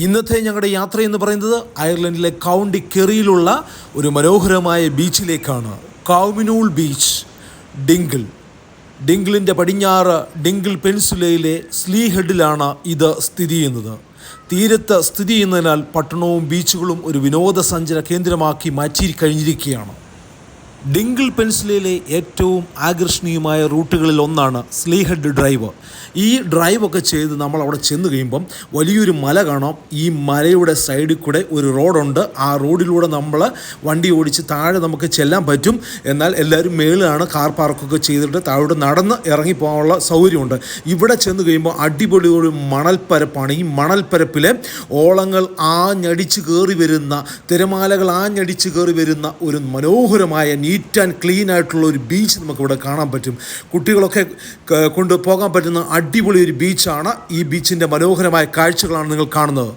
ഇന്നത്തെ ഞങ്ങളുടെ യാത്ര എന്ന് പറയുന്നത് അയർലൻഡിലെ കൗണ്ടി കെറിയിലുള്ള ഒരു മനോഹരമായ ബീച്ചിലേക്കാണ്. കൗമിനൂൾ ബീച്ച്, ഡിംഗിളിൻ്റെ പടിഞ്ഞാറ് ഡിംഗിൾ പെനിൻസുലയിലെ സ്ലീഹെഡിലാണ് ഇത് സ്ഥിതി ചെയ്യുന്നത്. തീരത്ത് സ്ഥിതി ചെയ്യുന്നതിനാൽ പട്ടണവും ബീച്ചുകളും ഒരു വിനോദസഞ്ചാര കേന്ദ്രമാക്കി മാറ്റി കഴിഞ്ഞിരിക്കുകയാണ്. ഡിംഗിൾ പെനിൻസുലയിലെ ഏറ്റവും ആകർഷണീയമായ റൂട്ടുകളിൽ ഒന്നാണ് സ്ലീഹെഡ് ഡ്രൈവ്. ഈ ഡ്രൈവൊക്കെ ചെയ്ത് നമ്മൾ അവിടെ ചെന്ന് കഴിയുമ്പം വലിയൊരു മല കാണാം. ഈ മലയുടെ സൈഡിൽ കൂടെ ഒരു റോഡുണ്ട്. ആ റോഡിലൂടെ നമ്മൾ വണ്ടി ഓടിച്ച് താഴെ നമുക്ക് ചെല്ലാൻ പറ്റും. എന്നാൽ എല്ലാവരും മേളിലാണ് കാർ പാർക്കൊക്കെ ചെയ്തിട്ട് താഴോട്ട് നടന്ന് ഇറങ്ങിപ്പോകാനുള്ള സൗകര്യമുണ്ട്. ഇവിടെ ചെന്ന് കഴിയുമ്പോൾ അടിപൊളി ഒരു മണൽപ്പരപ്പാണ്. ഈ മണൽപ്പരപ്പിലെ ഓളങ്ങൾ ആഞ്ഞടിച്ച് കയറി വരുന്ന, തിരമാലകൾ ആഞ്ഞടിച്ച് കയറി വരുന്ന ഒരു മനോഹരമായ നീറ്റ് ആൻഡ് ക്ലീൻ ആയിട്ടുള്ള ഒരു ബീച്ച് നമുക്കിവിടെ കാണാൻ പറ്റും. കുട്ടികളൊക്കെ കൊണ്ടുപോകാൻ പറ്റുന്ന അടിപൊളി ഒരു ബീച്ചാണ്. ഈ ബീച്ചിൻ്റെ മനോഹരമായ കാഴ്ചകളാണ് നിങ്ങൾ കാണുന്നത്.